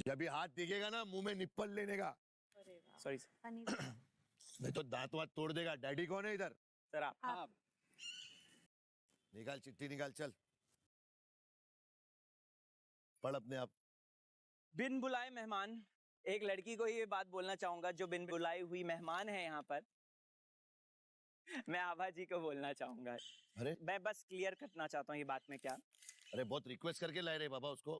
जब भी हाथ दिखेगा ना मुंह में निप्पल लेने का। Sorry sir. नहीं तो दांत वात तोड़ देगा। डैडी कौन है इधर? सर आप निकाल चिट्ठी निकाल, चल पढ़ अपने आप। बिन बुलाए मेहमान, एक लड़की को ये बात बोलना चाहूंगा जो बिन बुलाई हुई मेहमान है यहाँ पर। मैं आभा जी को बोलना चाहूंगा। अरे मैं बस क्लियर करना चाहता हूँ ये बात में क्या। अरे बहुत रिक्वेस्ट करके लाए रे बाबा उसको।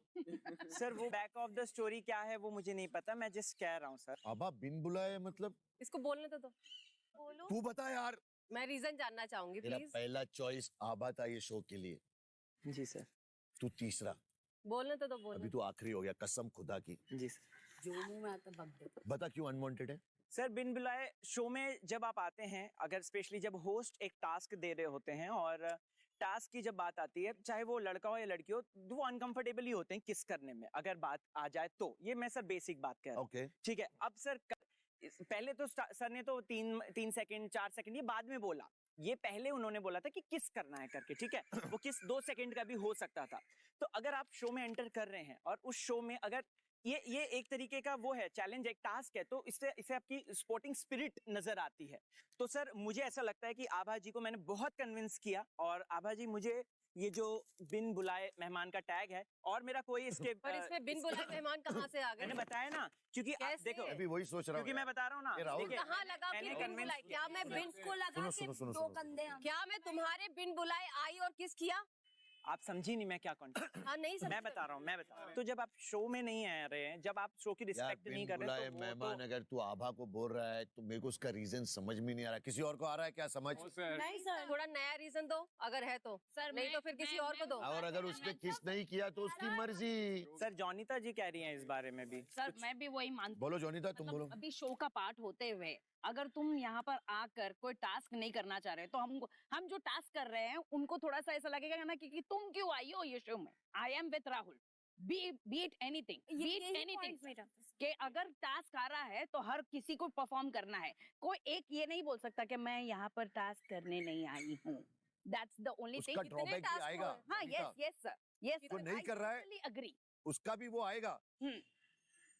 सर वो बैक ऑफ द स्टोरी क्या है वो मुझे नहीं पता, मैं जस्ट कह रहा हूँ सर। आभा बिन बुलाए मतलब? इसको बोलने तो दो। बोलो। तू बता यार। मैं रीजन जानना चाहूंगी तेरा प्लीज। पहला चॉइस आभा था ये शो के लिए। जी सर। तू तीसरा। बोलने तो दो। बोलो। अभी तू आखिरी हो गया कसम खुदा की। जी सर। जो मुंह में आता बक दे। बता क्यों अनवांटेड है? सर बिन बुलाए शो में जब आप आते हैं, अगर स्पेशली जब होस्ट एक टास्क दे रहे होते हैं और टास्क की जब बात आती है, चाहे वो लड़का हो या लड़की हो, वो अनकंफर्टेबल ही होते हैं किस करने में अगर बात आ जाए तो। ये मैं सर बेसिक बात कह रहा हूँ। ओके ठीक है। अब सर पहले तो सर ने तो 3 सेकंड 4 सेकंड ये बाद में बोला, ये पहले उन्होंने बोला था कि किस करना है करके। ठीक है। वो किस 2 सेकंड का भी हो सकता था। तो अगर आप शो में एंटर कर रहे हैं और उस शो में अगर ये एक तरीके का वो है चैलेंज, एक टास्क है, तो इससे आपकी स्पोर्टिंग स्पिरिट नजर आती है। तो सर मुझे ऐसा लगता है कि आभा जी को मैंने बहुत कन्विंस किया और आभा जी मुझे ये जो बिन बुलाए मेहमान का टैग है और मेरा कोई इसके पर इसमें बिन बुलाए मेहमान कहाँ से आ गए? मैंने बताया ना, क्योंकि कैसे? देखो अभी वही सोच रहा हूँ क्योंकि मैं बता रहा हूँ ना, ये राहुल। देखिए, कहाँ लगा मैंने फिर बिन convince बुलाए? किया। क्या मैं बिन को लगा सुनो, के सुनो, दो सुनो। कंधे? क्या मैं तुम्हारे बिन बुलाए आई और किस किया? आप समझी नहीं मैं क्या कॉन्टेक्स्ट। हाँ नहीं समझ। मैं बता रहा हूँ। तो जब आप शो में नहीं आ रहे हैं, जब आप शो की यार रिस्पेक्ट नहीं बिन कर रहे बुलाए हैं, तो वो मेहमान तो अगर तू आभा को बोल रहा है तो मेरे को उसका रीजन समझ में नहीं आ रहा। किसी और को आ रहा है क्या समझ? नहीं सर, थोड़ा नया रीजन दो अगर है तो। सर, नहीं तो फिर किसी और को दो। और अगर उसने किस नहीं किया तो उसकी मर्जी। सर जॉनिता जी कह रही हैं इस बारे में भी। सर मैं भी वही मानती हूँ। बोलो जोनीता तुम बोलो। अभी शो का पार्ट होते हुए अगर तुम यहाँ पर आकर कोई टास्क नहीं करना चाह रहे तो हम जो टास्क कर रहे हैं उनको थोड़ा सा ऐसा लगेगा ना कि तुम क्यों आई हो ये शो में। I am with Rahul, beat anything कि अगर टास्क आ रहा है तो हर किसी को परफॉर्म करना है। कोई एक ये नहीं बोल सकता कि मैं यहाँ पर टास्क करने नहीं आई हूँ। दैट्स द ओनली उसका थिंग। ड्रॉबैक भी आएगा। हाँ यस सर, यस वो नहीं कर रहा है अग्री। उसका भी वो आएगा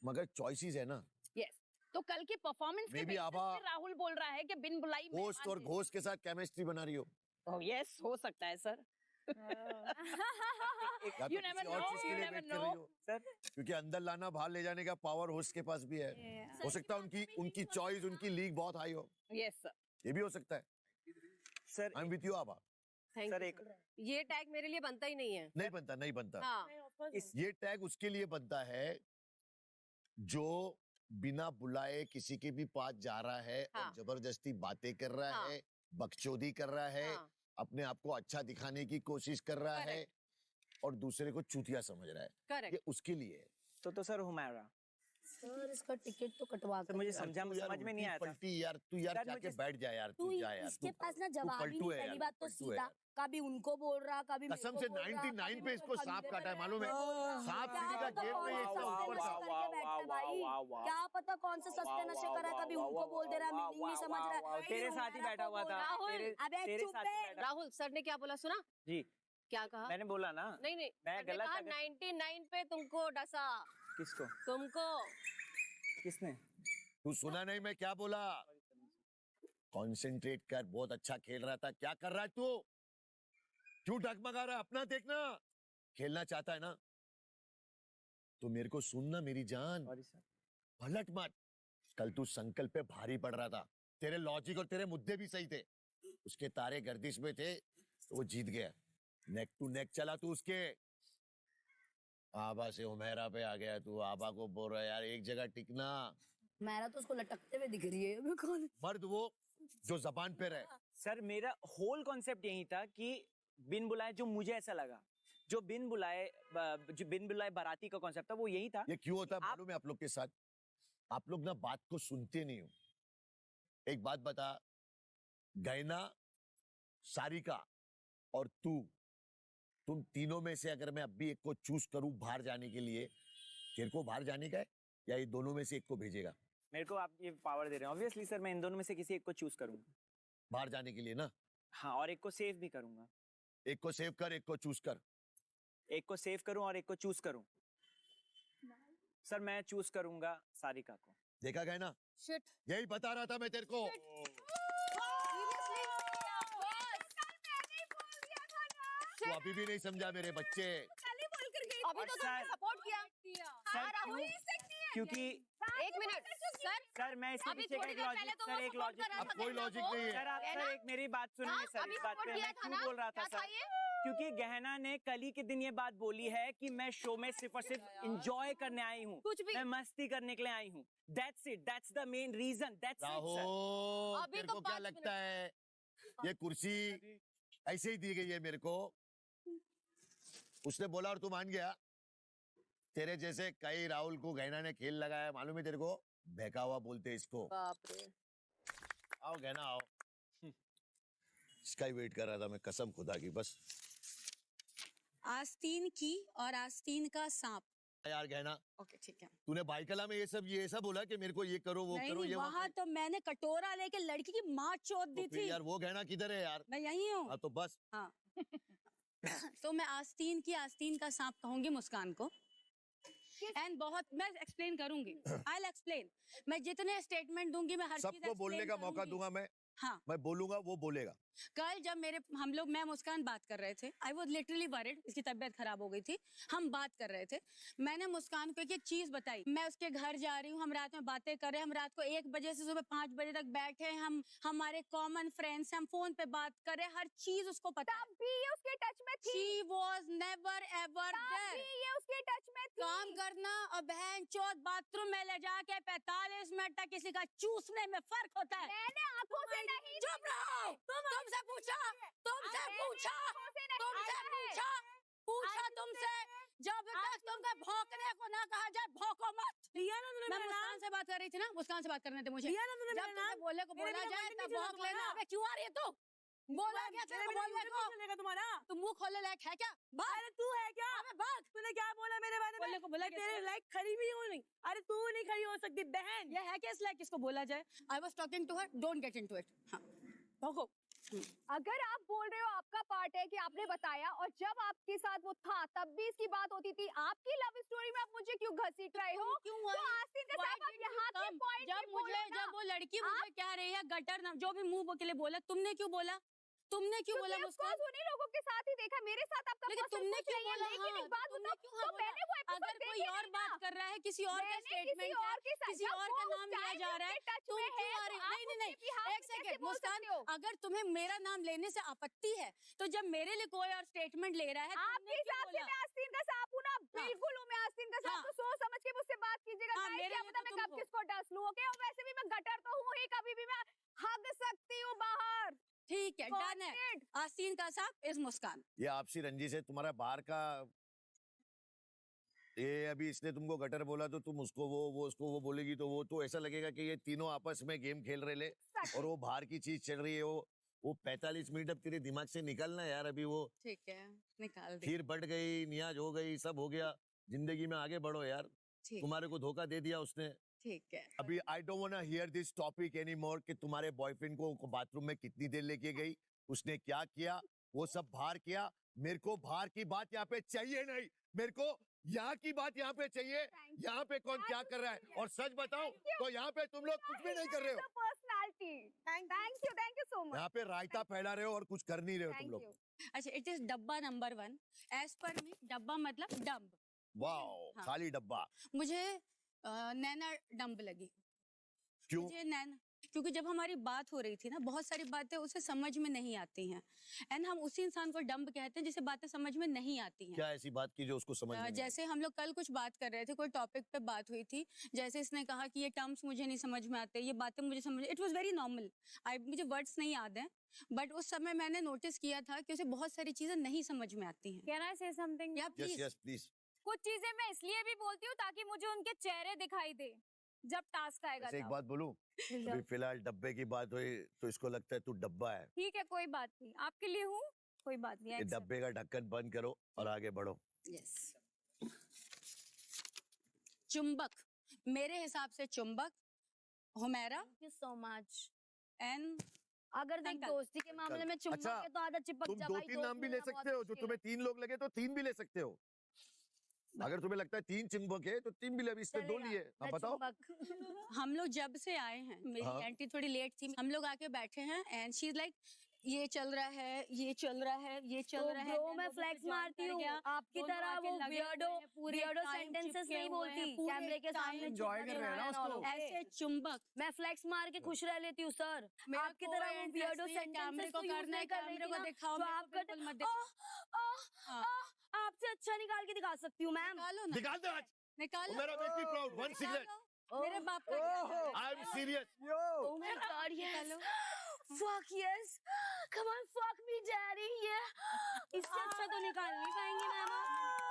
मगर चॉइसेस है ना। यस, तो कल की परफॉर्मेंस के Maybe बेसिस आभा पे राहुल बोल रहा है कि बिन बुलाई होस्ट और घोस्ट के साथ केमिस्ट्री बना रही हो। Oh, yes, हो सकता है सर। या तो You never किसी और know, चीज के you लिए never वेट कर रही know. हो। सर क्योंकि अंदर लाना बाहर ले जाने का पावर होस्ट के पास भी है। हो सकता है उनकी चॉइस उनकी लीग बहुत हाई हो। Yes sir. ये भी हो सकता है। Sir I am with you Abha. Thank sir you, एक sir. ये टैग मेरे लिए बनता ही नहीं है। नहीं बनता। हाँ ये टैग उसके लिए बनता है जो बिना बुलाए किसी के भी पास जा रहा है हाँ। और जबरदस्ती बातें कर रहा हाँ। है, बकचोदी कर रहा है, हाँ। अपने आप को अच्छा दिखाने की कोशिश कर रहा है और दूसरे को चूतिया समझ रहा है। करेक्ट। ये उसके लिए है। तो सर हुमायरा सर इसका टिकट तो कटवा सर मुझे कर। समझ में नहीं आया था। पलटी यार तू यार सर, जाके मुझे- बैठ जा यार तू तू जा यार इसके तू पास ना तू जवाब ही पलटू नहीं। है पहली यार, बात तो पलटू है सीधा यार। कभी उनको बोल रहा कभी मेरे कसम को से बोल रहा, 99 कभी पे मेरे इसको को सांप खंबे काटा है पे मालूम है। बैठा सांप क्या सीढ़ी का पता गेम कौन में से इसका सस्ते ऊपर नशे था। करके बैठा है भाई। क्या पता कौन से सस्ते नशे करा है, कभी उनको बोल दे रहा है, मीनिंग नहीं समझ रहा है। तेरे साथ ही बैठा हुआ था। राहुल, अबे तेरे चुप साथ ही है। बैठा- राहुल सर ने क्या बोला सुना? जी क्या कहा? मैंने बोला ना। नहीं मैं सर ने गलत कहा अगर- 99 पे तुमको डसा। किसको? तुमको। किसने? तू सुना नहीं मैं क्या बोला? कंसंट्रेट कर, बहुत अच्छा खेल रहा था। क्या कर रहा है तू? क्यों डगमगा रहा है? अपना देखना। खेलना चाहता है ना तो मेरे को सुनना मेरी जान। Sorry sir. पलट मत। कल तू संकल्प पे भारी पड़ रहा था। तेरे लॉजिक और तेरे मुद्दे भी सही थे, उसके तारे गर्दिश में थे तो वो जीत गया। नेक टू नेक चला तू उसके। आभा से उमेरा पे आ गया तू। आभा को बोल रहा है यार एक जगह टिकना। मेरा तो उसको लटकते हुए दिख रही है। अबे कौन? मर्द वो जो जबान पे रहे। सर मेरा होल कॉन्सेप्ट यही था कि बिन बुलाए, जो मुझे ऐसा लगा, जो बिन बुलाए बाराती का कॉन्सेप्ट था वो यही था। ये क्यों होता है मालूम है आप लोग के साथ? आप लोग ना बात को सुनते नहीं हो। एक बात बता, गैना, सारिका और तुम तीनों में से अगर मैं अब भी एक को चूज करूं बाहर जाने के लिए, तेरे को बाहर जाने का है या ये दोनों में से एक को भेजेगा? मेरे को आप ये पावर दे रहे हैं। ऑब्वियसली सर मैं इन दोनों में से किसी एक को चूज करूंगा। बाहर जाने के लिए ना? हाँ, और एक को सेव भी करूंगा। एक को सेव कर, एक को चूज कर। एक को सेव करूं और एक को चूज करूं। सर मैं चूज करूंगा सारिका को। देखा गया ना, शिट यही बता रहा था मैं तेरे को। तू अभी भी नहीं समझा मेरे बच्चे। अभी तो तुमने सर- सपोर्ट किया सर क्योंकि एक मिनट सर सर मैं इसके अभी पीछे का थोड़ी एक देर लॉजिक, पहले तो सर वो एक support लॉजिक कर रहा अब था कोई गहना लॉजिक को। नहीं है। सर आप गहना? सर एक मेरी बात सुनिए हाँ, सर अभी इस बात support पे किया मैं था क्यों ना? बोल रहा था क्या था सर, ये? क्योंकि गहना ने कल ही के दिन ये बात बोली है कि मैं शो में सिर्फ और सिर्फ इंजॉय करने आई हूँ, कुछ भी मैं मस्ती करने के लिए आई हूँ। That's it, that's the main reason, that's it sir. Rahul अभी तेरे तो को क्या 5 लगता है ये कुर्सी ऐसे ही दी गई है मेरे को? उसने बोला और तू मान गया? तेरे जैसे कई राहुल को गहना ने खेल लगाया, मालूम है तेरे को? बहका हुआ बोलते इसको। बाप रे आओ गहना आओ। इसका ही वेट कर रहा था मैं, कसम खुदा की। बस आस्तीन की और आस्तीन का सांप। यार गहना, ओके ठीक है। तूने भाई कला में ये ऐसा बोला कि मेरे को ये करो वो नहीं करो नहीं, ये वहाँ तो मैंने कटोरा लेके लड़की की माँ चोद तो दी फिर थी। यार वो गहना किधर है यार? मैं यही हूँ। हाँ तो बस। हाँ तो मैं आस्तीन की आस्तीन का सांप कहूंगी मुस्कान को। एंड बहुत मैं एक्सप्लेन करूंगी, आई एक्सप्लेन। मैं जितने स्टेटमेंट दूंगी मैं हर चीज सबको बोलने का मौका दूंगा मैं। हाँ मैं बोलूंगा वो बोलेगा। कल जब मैं मुस्कान बात कर रहे थे, आई वॉज लिटरली वरिड, इसकी तबीयत खराब हो गई थी। हम बात कर रहे थे, मैंने मुस्कान को एक चीज बताई। मैं उसके घर जा रही हूँ, हम रात में बातें कर रहे हैं, हम रात को 1 बजे से सुबह 5 बजे तक बैठे हैं, हम हमारे कॉमन फ्रेंड्स, हम फोन पे बात कर रहे हैं, हर चीज उसको पता है। भी ये उसके टच में थी, She was never ever there. भी ये उसके टच में थी। काम करना और बहन चौथ बाथरूम में ले जाके 45 मिनट तक किसी का चूसने में फर्क होता है। मैंने आंखों से नहीं चुप रहो। तुमसे पूछा तुमसे पूछा तुमसे, जब तक तुमको भौंकने को ना कहा जाए भौंको मत। मैं मुस्कान से बात कर रही थी ना, मुस्कान से बात करने थे मुझे। जब तुम्हें बोलने को बोला जाए तब भौंक लेना। अबे क्यों आ रही है तू? बोला क्या तेरे को बोलने को? तुम्हारा तू मुंह खोलने लायक है क्या? भाग। अरे तू है क्या? अबे भाग। तूने क्या बोला मेरे बारे में? बोलने को बोला मैं तेरे लायक खड़ी भी हूँ नहीं। अरे तू नहीं खड़ी हो सकती बहन। ये है क्या इस लायक किसको बोला जाए? I was talking to her, don't get into it. हाँ भौंको। अगर आप बोल रहे हो आपका पार्ट है कि आपने बताया और जब आपके साथ वो था तब भी इसकी बात होती थी, आपकी लव स्टोरी में आप मुझे क्यों घसीट रहे हो? क्यों तो आस्तीन के साथ आप यहाँ के पॉइंट जब मुझे जब वो लड़की मुझे कह रही है गटर ना, जो भी मुंह के लिए बोला, तुमने क्यों बोला? तुमने क्यों बोला मुस्कान? उन्हीं लोगों के साथ ही देखा, मेरे साथ आपका लेकिन पर्सन तुमने कुछ क्यों नहीं है, बोला? लेकिन हाँ, एक बात तुमने बताओ, क्यों तो मैंने वो episode अगर कोई देखे और नहीं ना। बात कर रहा है, किसी और का मैंने स्टेटमेंट किसी और के साथ, किसी जब और वो का उस नाम लिया time जा में रहा है, उनके touch तुम में क्यों है, आ रही तो हो? आप नहीं नहीं उसके behalf नहीं, एक में कैसे सेकंड बोल मुस्कान, सकते हो? अगर तुम्हें मेरा नाम लेने से आपत्ति है तो जब मेरे लिए कोई और स्टेटमेंट ले रहा है, आपके तुमने क्यों हिसाब से बोला? मैं आस्तीन का सांप हूँ ना? बिल्कुल हूँ मैं आस्तीन का सांप। हाँ। तो सोच समझ के मुझसे बात कीजिएगा। हाँ, नहीं मेरे क्या लिए पता तो मैं तुम कब हो। किसको डस लूँ, ओके? और वैसे भी मैं गटर तो हूँ ही, कभी भी मैं हग सकती हूँ बाहर। ठीक है, डन है। Got it? आस्तीन का सांप इज मुस्कान। ये आपसी रंजिश है तुम्हारा बाहर का। ये अभी इसने तुमको गटर बोला तो तुम उसको वो उसको वो बोलेगी तो वो तो ऐसा लगेगा कि ये तीनों आपस में गेम खेल रहे ले और वो बाहर की चीज चल रही है। वो 45 मिनट अब तेरे दिमाग से निकलना यार। अभी वो ठीक है, निकाल दे। खीर बट गई, नियाज हो गई, सब हो गया। जिंदगी में आगे बढ़ो यार। ठीक तुम्हारे को धोखा दे दिया उसने। ठीक है। अभी I don't want here this topic any more कि तुम्हारे बॉयफ्रेंड को बाथरूम में कितनी देर लेके गई, उसने क्या किया, वो सब बाहर किया। मेरे को बाहर की बात यहाँ पे चाहिए नहीं। मेरे को यहाँ की बात यहाँ पे चाहिए। यहाँ पे कौन क्या कर रहा है। और सच बताओ तो यहाँ पे तुम लोग कुछ भी नहीं कर रहे हो। Personality. Thank you so much. यहाँ पे रायता फैला रहे हो और कुछ कर नहीं रहे हो तुम थैंक लोग। यू। अच्छा, इट इज डब्बा नंबर 1 एज पर मी। डब्बा मतलब डम्ब। वाओ, हाँ। खाली डब्बा। मुझे नैना डम्ब लगी। क्यों? मुझे नैना, क्योंकि जब हमारी बात हो रही थी ना, बहुत सारी बातें उसे समझ में नहीं आती हैं, एंड हम उसी इंसान को डम्ब कहते हैं जिसे बातें समझ में नहीं आती हैं। क्या ऐसी बात की जो उसको समझ में नहीं आई? जैसे हम लोग कल कुछ बात कर रहे थे, कोई टॉपिक पे बात हुई थी, जैसे इसने कहा कि ये टर्म्स मुझे नहीं समझ में आते, ये बातें मुझे समझ, इट वाज वेरी नॉर्मल। मुझे वर्ड्स नहीं याद हैं, बट उस समय मैंने नोटिस किया था कि उसे बहुत सारी चीजें नहीं समझ में आती हैं। कैन आई से समथिंग? या यस प्लीज। Yes please. कुछ चीजें मैं इसलिए भी बोलती हूँ ताकि मुझे उनके चेहरे दिखाई दे जब टास्क आएगा ऐसे एक तब। बात बोलूं, अभी फिलहाल डब्बे की बात हुई तो इसको लगता है तू डब्बा है। ठीक है, कोई बात नहीं, आपके लिए हूँ, कोई बात नहीं। ये accept। डब्बे का ढक्कन बंद करो और आगे बढ़ो। यस। चुंबक, मेरे हिसाब से चुंबक, Humaira Thank you so much। And अगर देख अंकल। दोस्ती के मामले में चुम्बक अच्छा, है तो आदत चिपक तुम जा दो भाई, तीन दोस्त नाम भी ले मिलना बहुत सकते हो। जो मुश्किल तुम्हें 3 लोग लगे तो 3 भी ले सकते हो। अगर तुम्हें लगता है 3 चुंबक है तो 3 भी ले, अभी इसमें 2 लिए। हाँ मैं बताओ। चुंबक। हम लोग जब से आए हैं, मेरी हाँ। एंटी थोड़ी लेट थी, हम लोग आके बैठे हैं एंड शी इज लाइक ये चल रहा है, ये चल रहा है, ये चल तो रहा है। ब्रो then मैं वो मुझे फ्लेक्स join मारती कर हूँ, गया। आपकी दोनों तरह आके वो लगे वियर्डो हुए हैं, पूरे वियर्डो time सेंटेंसेस चिपके नहीं हुए हैं, बोलती पूरे कैमरे के time सामने enjoy चिपके कर रहे हैं ना हुए हैं उसको। all over। ऐसे चुंबक मैं फ्लेक्स मार के खुश रह लेती हूँ सर, मेरा आपकी कोई तरह वो interest वियर्डो नहीं है, कैमरे सेंटेंसेस को तो यूज करना है, नहीं कर रही कैमरे थी को ना, दिखाओ, जो मेरे को आप करते बिल्कुल मत दिखाओ। हाँ। आपसे अच्छा निकाल के दिखा सकती हूँ मैम। निकालो ना, निकाल दे आज। निकालो। मेरा मेक मी प्राउड। 1 सिगरेट। निकालो। मेरे बाप का क्या ओहो। है? I am serious. Oh my God, yes. Fuck yes. Come on, fuck me, daddy. Yeah. इससे अच्छा तो निकाल नहीं पाएंगी मैम आप।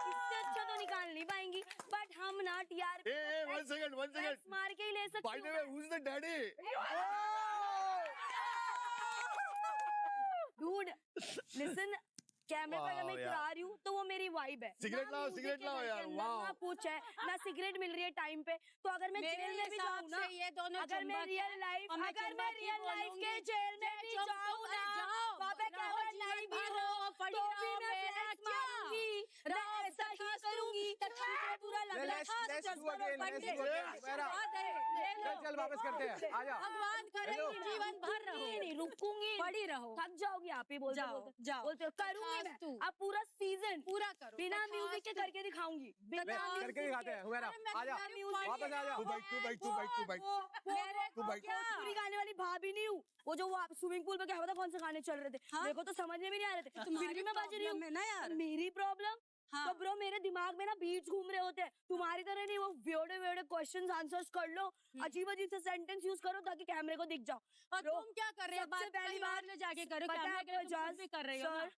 इससे अच्छा तो निकाल नहीं पाएंगी। But हम ना TRP ए 1 सेकंड 1 सेकंड। फ्लेक्स मार के ही ले सकती बाय द हूँ वे, मैं। Who is the daddy? Dude, listen. कैमरे पर अगर मैं Wow, यार। इतरा रही हूँ तो वो मेरी वाइब है। सिगरेट ना लाओ, music सिगरेट के लाओ घर के यार, अंदर wow। ना कुछ है, ना सिगरेट मिल रही है टाइम पे, तो अगर मैं मेरे जेल में भी हिसाब जाऊँ ना, से ये दोनों अगर मैं चुंबक रियल हैं, लाइफ और मैं अगर मैं चुंबक ही रियल लाइफ बोलूंगी। के जेल में भी तुम जाऊँ अरे ना, जाओ, वहाँ पे रहो, कैमरा जीवन नहीं भी भर हो, रहो, पड़ी तो भी रहो, मैं मेरा फ्लेक्स क्या? मारूंगी। मैं रहो, ऐसा ही तथास्तु, करूंगी। तथास्तु। मुझे पूरा लग रहा है Let's do again, let's do again. मेरा। चल वापस करते हैं, आ जाओ। भगवान करे हेलो। कि जीवन भर रहो, नहीं रुकूंगी, पड़ी रहो, थक जाओगी आप ही बोलते जाओ, बोलते जाओ। बोलते हो, करूंगी तथास्तु। मैं अब पूरा सीजन पूरा करो, बिना तथास्तु। म्यूजिक के करके दिखाऊंगी, बिना मैं music करके दिखाते हैं, हुमेरा, अरे मैं आ जा। बिना music वापस आ जा। तू बैठ, तू बैठ, तू बैठ, तू बैठ। मेरे तू को बैठ। क्या? पूरी गाने वाली भाभी नहीं हूँ, वो जो वो स्विमिंग पूल पे क्या पता कौन से गाने चल रहे थे, हाँ? मेरे को तो समझ में भी नहीं आ रहे थे, तुम्हारी फिर भी मैं बज रही problem है ना हूँ। यार। मेरी प्रॉब्लम हाँ। तो ब्रो मेरे दिमाग में ना बीट्स घूम रहे होते हैं, तुम्हारी तरह नहीं, वो वेड़े वेड़े क्वेश्चंस आंसर्स कर लो, अजीब अजीब से सेंटेंस यूज करो ताकि कैमरे को दिख जाओ। और Bro, तुम क्या कर रहे हो? सबसे बात पहली कहीं बात और ले जाके करो, पता है कैमरे के लिए आपको तुम एजाज कुछ भी कर रही हो ना। सर,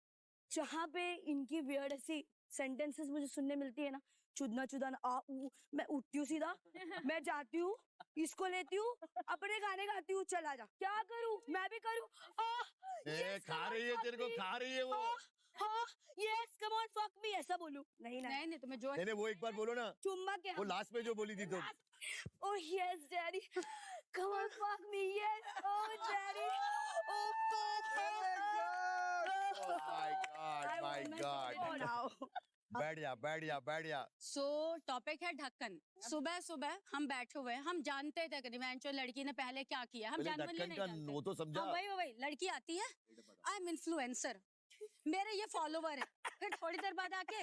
जहाँ पे इनकी वियर्ड ऐसी सेंटेंसेस मुझे सुनने मिलती है ना, चुदना चुदाना आ ऊ, मैं उठती हूँ सीधा, मैं जाती हूँ, इसको लेती हूँ, अपने गाने गाती हूँ, चला जा। क्या करूँ? मैं भी करूँ? ए खा रही है तेरे को, खा रही है वो। हाँ, yes, come on, fuck me, ऐसा बोलूं? नहीं ना, नहीं नहीं तुम्हें जो नहीं वो एक बार बोलो ना, चुम्बक है। वो लास्ट में जो बोली थी तुम। Oh yes, daddy. Come on, fuck me, yes. Oh, daddy. Oh, my God, my God. बैठ जा, बैठ जा, बैठ जा। सो टॉपिक है ढक्कन। सुबह सुबह हम बैठे हुए हैं, हम जानते थे कि निवेंचुअल लड़की ने पहले क्या किया, हम पहले जानबूझ के ढक्कन नहीं का जानते। वो तो समझा। हाँ वही लड़की आती है, आई एम इन्फ्लुएंसर, मेरे ये फॉलोवर है, फिर थोड़ी देर बाद आके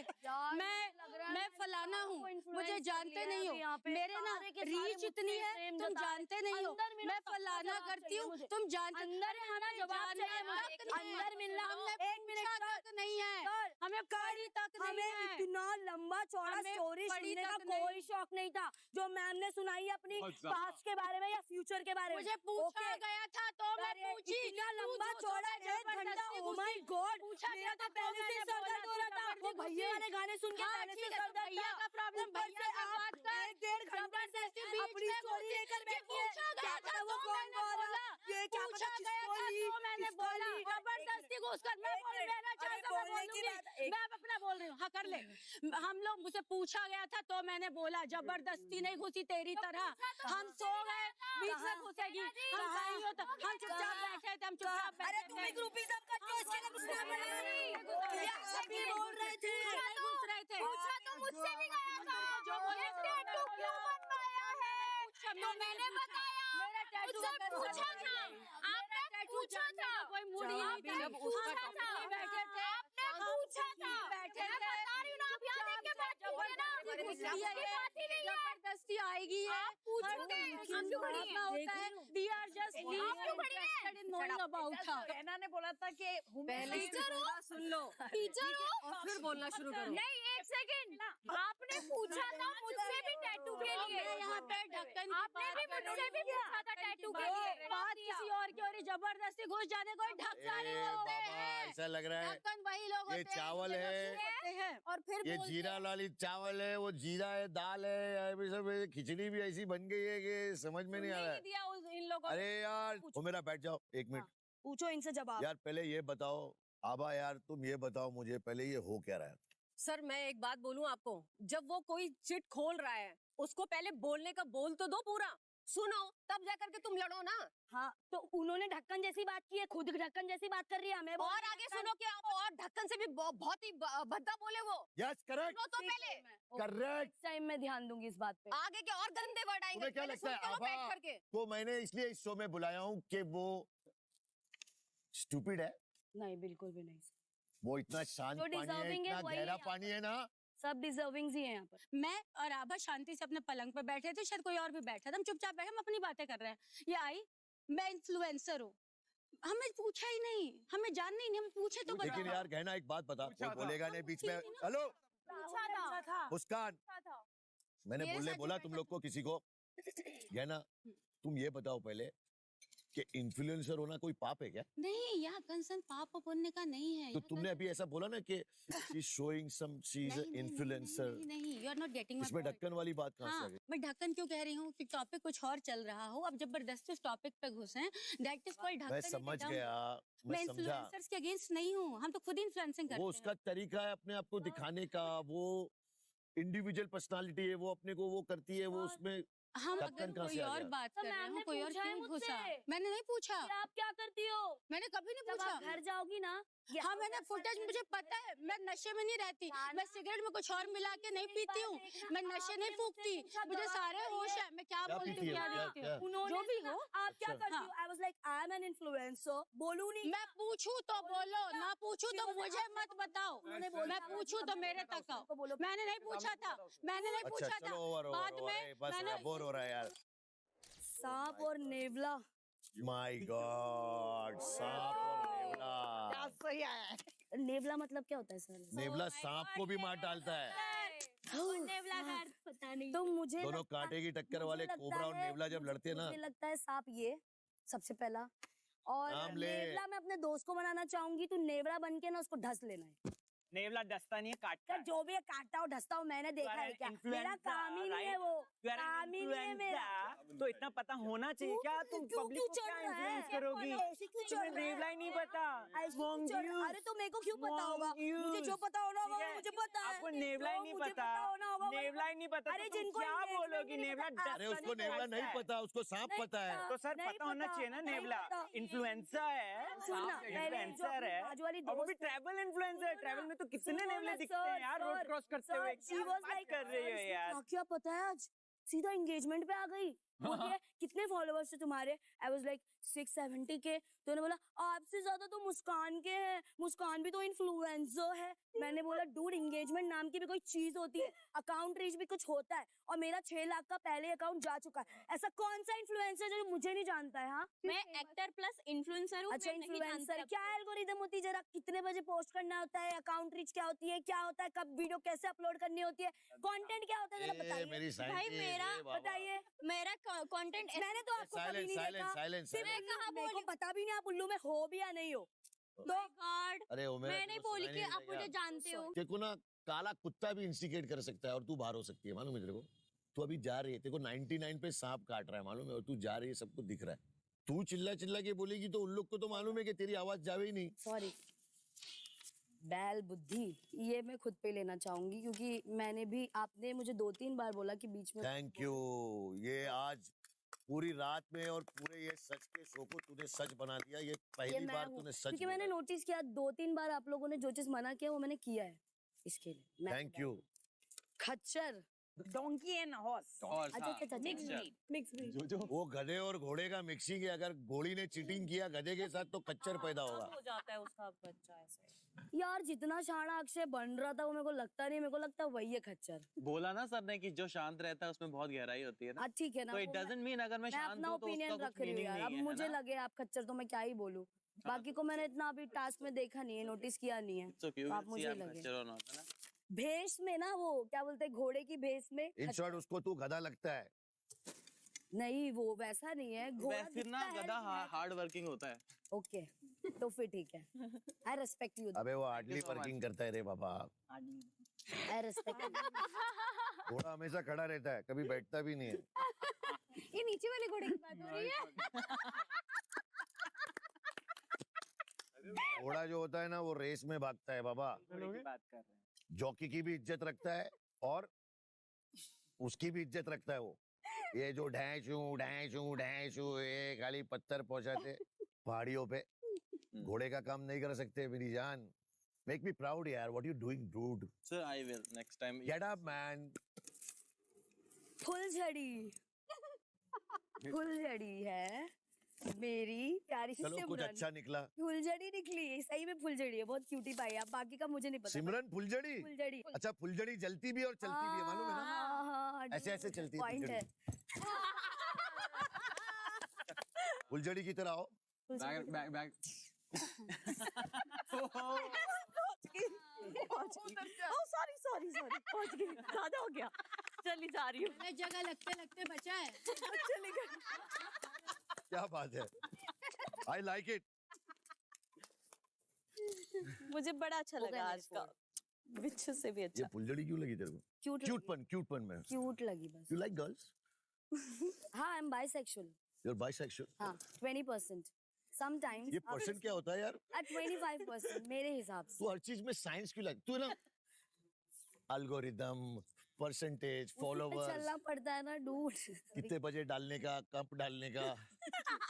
मैं फलाना हूँ, मुझे जानते नहीं हो, मेरे ना रीच इतनी है तुम जानते नहीं हो, मैं फलाना करती हूँ तुम जानते अंदर खाना जवाब चाहिए मुझे, अंदर मिलना। एक मिनट तक नहीं है, सर, हमें कड़ी तक नहीं हमें है। इतना लंबा चौड़ा हमें स्टोरी पढ़ी सुनने का तक नहीं। कोई शौक नहीं था जो मैम ने सुनाई अपनी पास्ट के बारे में या फ्यूचर के बारे में। मुझे पूछा Okay? गया था तो मैं अरे, पूछी, इतना तू लंबा जो चौड़ा थोड़ा 1 घंटा, जबरदस्ती oh my God, पूछा मेरा गया तो था तो पहले से मैंने सर बोला दर्द हो रहा था, वो जबरदस्ती भैया वाले गाने सुन के हाँ, पहले से ठीक है, सर तो दर्द भैया था। का प्रॉब्लम, ऊपर भैया से का आप बात कर, 1-1.5 घंटे से जबरदस्ती बीच अपनी में स्टोरी मुझसे लेकर बैठी है। पूछा क्या गया पता था वो तो कौन मैंने गा रहा, बोला, ये क्या पूछा पता गया किसको था ली, तो मैंने किसको बोला, ली। जबरदस्ती घुस कर मैं बोल मेरा अरे चाहे तो मैं बोलने की बोलूंगी, बात, एक- मैं अपना बोल रही हूँ, हाँ कर ले। हम लोग, मुझे पूछा गया था तो मैंने बोला, जबरदस्ती नहीं घुसी तेरी तरह, हम सो गए, बीच में घुसेगी, हम भाई हो तो हम चुपचाप बैठे थे, हम चुपचाप बैठे अरे थे। तुम ही ग्रुपिज्म करते हो, इसके लिए घुसना पड़ेगा। ये अभी बोल रहे थे, घुस रहे थे, पूछा तो मुझसे भी गया था, जो बोले ये टैटू क्यों बनवाया है? तो मैंने बताया, मेरा टैटू मुझसे पूछा था, आपने पूछा था, कोई मूड ही नहीं था, आपने पूछा था, बैठे थे, आपने पूछा था, बैठे मैं थे, बता रही हूँ ना, आप यहाँ देख के बात कीजिए ना, जबरदस्ती उसकी बात ही नहीं है। जबरदस्ती आएगी है, आप पूछोगे, हम क्यों खड़ी हैं? होता है, we are just आप क्यों खड़ी हैं? interested in knowing about her. कहना ने बोला था कि पहले टीचर हो, सुन लो, टीचर हो, और फिर बोलना शुरू करो। नहीं 1 सेकंड, आपने पूछा था मुझसे भी टैटू के लिए, मैं यहाँ पे ढक्कन की आपने भी बात कर मुझसे भी रही हूँ। पूछा था टैटू के बात लिए। बात किसी और की हो रही, जबरदस्ती घुस जाने को ढक्कन ए होते बाबा, हैं, ऐसा लग रहा है ढक्कन वही लोग ये होते हैं चावल जो है, होते हैं और फिर ये बोलते जीरा हैं। वाली चावल है, वो जीरा है, दाल है, अभी सब ये खिचड़ी भी ऐसी बन गई है कि समझ में नहीं आ रहा है। दिया इन लोगों अरे यार वो मेरा बैठ जाओ 1 मिनट। पूछो इनसे जवाब। यार पहले ये बताओ, आबा यार तुम ये बताओ मुझे पहले, ये हो क्या रहा है? सर मैं एक बात बोलूं आपको, जब वो कोई चिट खोल रहा है उसको पहले बोलने का बोल तो दो पूरा, सुनो तब जाकर के तुम लड़ो ना। हाँ तो उन्होंने ढक्कन जैसी बात की है, खुद ढक्कन जैसी बात कर रही है, हमें और आगे सुनो कि आप और ढक्कन से भी बहुत ही भद्दा बोले वो। यस करेक्ट सुनो तो पहले, करेक्ट। नेक्स्ट टाइम मैं ध्यान दूंगी इस बात पे। आगे के और गंदे वर्ड आएंगे। तुम्हें क्या पहले लगता है सुन तो लो बैठ आभा करके। को मैंने इसलिए इस शो में बुलाया हूँ कि वो स्टूपिड है? नहीं बिल्कुल भी नहीं, वो इतना शांत जो पानी है, deserving है, इतना वही गहरा यहाँ पानी है ना। सब डिजर्विंग ही है यहाँ पर। मैं और आभा शांति से अपने पलंग पे बैठे थे, शायद कोई और भी बैठा था, हम चुपचाप बैठे, हम अपनी बातें कर रहे हैं। ये आई, मैं इन्फ्लुएंसर हूँ, हमें पूछा ही नहीं, हमें जानना ही नहीं, हम पूछे तो लेकिन बताओ। यार गहना एक बात बता, पूछा कोई था। बोलेगा नहीं बीच में। पूछी थी ना। हेलो पूछा था। मुस्कान, मैंने मेरे बोलने साथ बोला ही तुम बैठा लोग को किसी को गहना, तुम ये बताओ पहले कि इन्फ्लुएंसर होना कोई पाप है क्या? नहीं, यहाँ कंसर्न पाप बोलने का नहीं है। तो यहाँ तुमने concern- अभी ऐसा बोला ना कि she showing some, she is नहीं, नहीं, इन्फ्लुएंसर। नहीं, यू आर नॉट गेटिंग इसमें ढक्कन वाली बात कहाँ से आ हाँ, गई? मैं ढक्कन क्यों कह रही हूँ कि टॉपिक कुछ और चल रहा हो, अब जबरदस्ती उस टॉपिक पे घुसे, दैट इज कॉल्ड ढक्कन। मैं समझ गया, मैं मैं समझा। इन्फ्लुएंसर्स के अगेंस्ट नहीं हूँ, हम तो खुद इन्फ्लुएंसिंग करते वो हैं। उसका तरीका है अपने आप को दिखाने का, वो इंडिविजुअल पर्सनालिटी है, वो अपने को वो करती है, वो उसमें हम ढक्कन अगर कहाँ कोई से आ और गया? बात तो कर रहे मैम हो, ने कोई और पूछा है क्यों घुसा? मुझसे। मैंने नहीं पूछा, कि आप क्या करती हो मैंने कभी नहीं जब पूछा। आप घर जाओगी ना? ये हाँ, आपको मैंने ऐसा फुटेज, लगता मुझे है पता है, मैं नशे में नहीं रहती, जाना, मैं सिगरेट में कुछ और मिला के नहीं एक पीती बार हूँ, देखना, मैं नशे नहीं आपने मुझसे फूकती, पूछा, मुझे दवा सारे बताइए। होश है, मैं क्या क्या बोलती पीती हूँ, हो? क्या क्या- देखती क्या? हूँ। उन्होंने जो भी ना, हो। आप क्या अच्छा। करती हो? I was like I am an influencer, बोलूं नहीं। मैं पूछूं तो बोलो, ना पूछूं तो She was मुझे like, मत बताओ। उन्होंने बोला, मैं पूछूं तो मेरे तक आओ। को बोलो मैंने नहीं पूछा था, मैंने नहीं अच्छा पूछा चलो था। ओवर बाद ओवर में बस मैंने बोर हो रहा है यार। सांप और नेवला। माय गॉड, सांप और नेवला। सही आया। नेवला मतलब क्या होता है सर? नेवला सांप को भी मार डालता है। नेवला का अर्थ पता नहीं। तो मुझे दोनों लगता- कांटे की टक्कर मुझे वाले लगता कोबरा और है- नेवला जब लड़ते हैं ना, मुझे लगता है सांप ये सबसे पहला, और नाम ले। नेवला मैं अपने दोस्त को बनाना चाहूंगी, तो नेवला बन के ना उसको ढस लेना है। नेवला डसता नहीं है, काटता कर है। जो भी है काटता हो ढसता हो, मैंने देखा है क्या? मेरा काम ही नहीं है वो, You are an काम ही नहीं है मेरा। influencer, तो इतना पता होना चाहिए क्या? तुम क्यों पब्लिक को चढ़ क्या रहा है? इन्फ्लुएंस करोगी? ऐसे क्यों चढ़ तुम्हें रहा है? नेवला ही नहीं पता। ऐसे क्यों चढ़ रहा है? अरे तो मेरे को क्यों पता होगा? मुझे जो पता होना होगा वो मुझे पता है। आपको नेवला ही जो नहीं मुझे पता, होना होगा वही नेवला ही नहीं पता, अरे तो तुम जिनको क्या engagement बोलोगी? ही नहीं नेवला पता, डसता अरे उसको नहीं नेवला नहीं है। पता, उसको सांप नहीं पता है। पता। तो सर नहीं पता होना पता, चाहिए ना, नहीं नेवला पता। इन्फ्लुएंसर है, सुनना, पहले जो इन्फ्लुएंसर है, आज वाली और वो भी दोस्त है। ट्रैवल इन्फ्लुएंसर है। सुनो ट्रैवल ना, में तो कितने सुनो नेवले ना, दिखते हैं यार, रोड सर, क्रॉस करते हुए। she क्या was बात like, कर रही हो इसने यार? क्या पता है आज सीधा एंगेजमेंट पे आ गई। बोलती है कितने फॉलोअर्स है तुम्हारे? आई वाज लाइक 670 के। तो उन्होंने बोला आपसे ज्यादा तो मुस्कान के हैं, मुस्कान भी तो इन्फ्लुएंसर है। मैंने बोला डूड, एंगेजमेंट नाम की भी कोई चीज होती है, अकाउंट रीच भी कुछ होता है, और मेरा 6 लाख का पहले अकाउंट जा चुका है। ऐसा कौन सा इन्फ्लुएंसर जो मुझे नहीं जानता है? हाँ, मैं एक्टर प्लस इन्फ्लुएंसर हूँ। अच्छा इन्फ्लुएंसर क्या एल्गोरिदम होती है? जरा कितने बजे पोस्ट करना होता है, अकाउंट रीच क्या होती है, क्या होता है, कब वीडियो कैसे अपलोड करनी होती है, कंटेंट क्या होता है, जरा ए, बताइए। मेरी भाई साइंटिस्ट, मेरा ए बाबा। बताइए। मेरा कंटेंट मैंने तो आपको कभी साइलेंस नहीं साइलेंस देखा। साइलेंस सिर्फ साइलेंस। कहाँ मेरे को पता भी नहीं आप उल्लू में हो भी या नहीं हो। तो गॉड, अरे वो मेरा मैं नहीं तेरे को बोली सुनाई कि नहीं आप देता मुझे यार। जानते हो। तेरे को ना काला कुत्ता भी इंस्टिगेट कर सकता है और तू बाहर हो सकती है, मालूम है तेरे को? तू अभी जा रही है, तेरे को 99 पे सांप काट रहा है, मालूम है? और तू जा रही है, सबको दिख रहा है। तू चिल्ला चिल्ला के बोलेगी तो उन लोग को तो मालूम है कि तेरी आवाज जावे ही नहीं। सॉरी, बैल बुद्धि ये मैं खुद पे लेना चाहूंगी, क्योंकि मैंने भी, आपने मुझे 2-3 बार बोला कि बीच में। Thank you. ये आज पूरी रात में और पूरे ये सच के शो को तूने सच बना दिया। ये ये पहली मैं बार हूँ, तूने सच क्योंकि मैंने बोला। नोटिस किया 2-3 बार आप लोगों ने जो चीज मना किया वो मैंने किया है, इसके लिए मैं थैंक यू। खच्चर। Donkey and horse. अच्छा अच्छा मिक्स ब्रीड। Mix breed. वो गधे और घोड़े का मिक्सिंग है। अगर घोड़ी ने चीटिंग किया गधे के साथ तो कच्चर पैदा होगा। हो जाता है उसका बच्चा ऐसे। यार जितना शाना अक्षय बन रहा था वो मेरे को लगता नहीं, मेरे को लगता वही है खच्चर। बोला ना सर ने कि जो शांत रहता है उसमें बहुत गहराई होती है ना। हाँ ठीक है ना, तो वो इट डजंट मीन अगर मैं मैं शांत अपना हूँ तो ओपिनियन उसका रख कुछ रही हूँ मीनिंग यार। नहीं अब है, मुझे है ना? लगे आप खच्चर तो मैं क्या ही बोलूं। बाकी को मैंने इतना अभी टास्क में देखा नहीं है, नोटिस किया नहीं है। So you तो आप will see मुझे I'm लगे खच्चर or not, है ना? भेष में ना, वो क्या बोलते हैं घोड़े की भेष में इन शॉर्ट उसको तू गधा लगता है। नहीं, वो वैसा नहीं है, घोड़ा फिर ना दिखता है गधा लेकिन है- हार्ड वर्किंग होता है। ओके, तो फिर ठीक है। आई रेस्पेक्ट यू, अबे वो हार्डली so much. वर्किंग करता है रे बाबा। आई रेस्पेक्ट। घोड़ा हमेशा खड़ा रहता है, कभी बैठता भी नहीं है। ये नीचे वाले घोड़े की बात हो रही है। घोड़ा जो होता है ना वो रेस में भागता है बाबा। घोड़े की बात कर रहे हैं। जॉकी की भी इज्जत रखता है और उसकी भी इज्जत रखता है वो। ये जो ढैशू ये खाली पत्थर पहुंचाते पहाड़ियों पे, घोड़े का काम नहीं कर सकते मेरी जान। मेक मी प्राउड यार, what you doing dude. Sir, I will next time. Get up man. फुलझड़ी फुलझड़ी है मेरी प्यारी सी चलो कुछ सिमरन। अच्छा निकला। फुलझड़ी निकली, सही में फुलझड़ी है, बहुत क्यूटी पाई है। आप बाकी का मुझे नहीं पता। सिमरन फुलझड़ी। फुलझड़ी अच्छा फुलझड़ी जलती भी और चलती भी है, मालूम है ना? हाँ, ऐसे ऐसे चलती है पॉइंट है। फुलझड़ी की तरह आओ। बैक सॉरी पहुंच गई, ज्यादा हो गया। चली जा रही हूँ। मैं जगह लगते लगते बचा है। चली गई। क्या बात है, आई लाइक इट। मुझे बड़ा अच्छा हो लगा गया मेरे आज का, बिच्छू से भी ये अच्छा। फुलझड़ी क्यों लगी तेरे को? क्यूटपन में। क्यूट लगी बस। You like girls? हाँ, I am bisexual. You are bisexual? हाँ, 20%। समटाइम्स ये परसेंट क्या होता है यार? 25% मेरे हिसाब से। तू हर चीज में साइंस क्यों लाइक? तू ना एल्गोरिदम, परसेंटेज, उसी पे फॉलोवर्स, चलना पड़ता है ना डूड। कितने बजे डालने का, कब डालने का,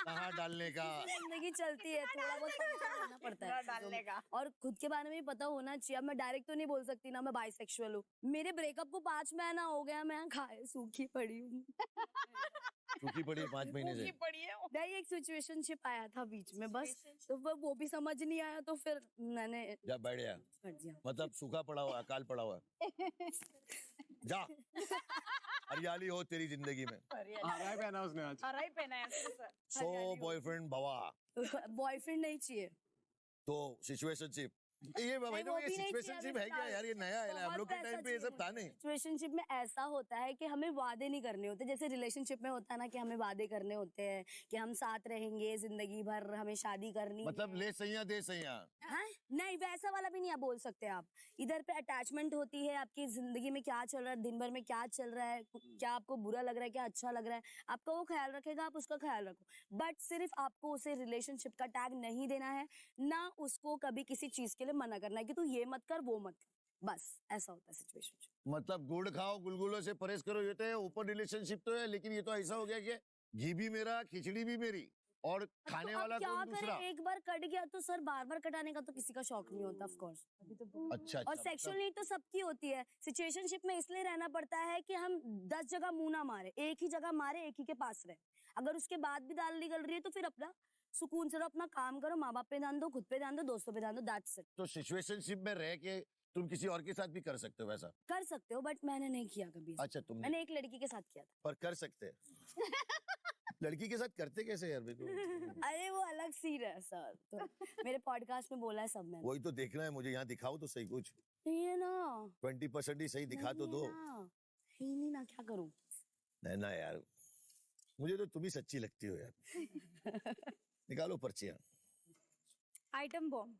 कहाँ डालने का। जिंदगी चलती है, थोड़ा बहुत फंक्शन करना पड़ता है डालने का। और खुद के बारे में भी पता होना चाहिए। अब मैं डायरेक्ट तो नहीं बोल सकती ना मैं बाइसेक्सुअल हूँ। मेरे ब्रेकअप को 5 महीना हो गया, मैं खाए सूखी पड़ी हूँ। सूखी पड़ी है 5 महीने से। नहीं, एक सिचुएशनशिप आया था बीच में बस, तो वो भी समझ नहीं आया, तो फिर मैंने जा बैठ गया, कर दिया। मतलब सूखा पड़ा हुआ, अकाल पड़ा हुआ। जा, हरियाली हो तेरी जिंदगी में। हरा ही पहना उसने आज। हरा ही पहना है सर। सो बॉयफ्रेंड भवा, बॉयफ्रेंड नहीं चाहिए। तो सिचुएशनशिप। ये भाई वो भी नहीं सिचुएशनशिप है क्या यार? ये नया है, हम लोग के टाइम पे ये सब था नहीं। सिचुएशनशिप में ऐसा होता है कि हमें वादे नहीं करने होते, जैसे रिलेशनशिप में होता है ना कि हमें वादे करने होते हैं कि हम साथ रहेंगे जिंदगी भर, हमें शादी करनी मतलब है। ले सैया दे सैया। हाँ? नहीं, वैसा वाला भी नहीं आप बोल सकते। आप इधर पे अटैचमेंट होती है, आपकी जिंदगी में क्या चल रहा है, दिन भर में क्या चल रहा है, क्या आपको बुरा लग रहा है, क्या अच्छा लग रहा है, आपका वो ख्याल रखेगा, आप उसका ख्याल रखो। बट सिर्फ आपको उसे रिलेशनशिप का टैग नहीं देना है, ना उसको कभी किसी चीज के लिए मना करना है कि तू ये मत कर, वो मत कर। बस ऐसा होता है सिचुएशन। मतलब गुड़ खाओ गुलगुलों से परहेज करो, ये तो है। ओपन रिलेशनशिप तो है, लेकिन ये तो ऐसा हो गया कि घी भी मेरा, खिचड़ी भी मेरी, और खाने तो वाला अब क्या कौन दूसरा? करें, एक बार कट गया तो सर बार बार कटाने का तो किसी का शौक नहीं होता, ऑफ कोर्स। अच्छा और सेक्सुअल नीड तो सबकी होती है। सिचुएशनशिप में इसलिए रहना पड़ता है कि हम 10 जगह मुंह ना मारे, एक ही जगह मारे, एक ही के पास रहे। अगर उसके बाद भी दाल निकल रही है तो फिर अपना सुकून से रहो, अपना काम करो, माँ बाप पे ध्यान दो, खुद पे ध्यान दो, दोस्तों पे ध्यान दो, दैट्स इट। तो सिचुएशनशिप में रह के तुम किसी और के साथ भी कर सकते हो वैसा? कर सकते हो, बट मैंने नहीं किया कभी ऐसा। अच्छा तुमने, मैंने एक लड़की के साथ किया था। पर कर सकते हैं। लड़की के साथ करते कैसे यार मेरे को? अरे वो अलग सीन है सर, तो मेरे पॉडकास्ट में बोला है सब मैंने। वही तो देखना है मुझे, यहाँ दिखाओ तो सही कुछ। ये ना 20% ही सही दिखा तो नहीं दो। ना, ही नहीं ना, क्या करूं? नहीं ना यार, मुझे तो तुम ही सच्ची लगती हो यार। निकालो पर्चियां। Item bomb.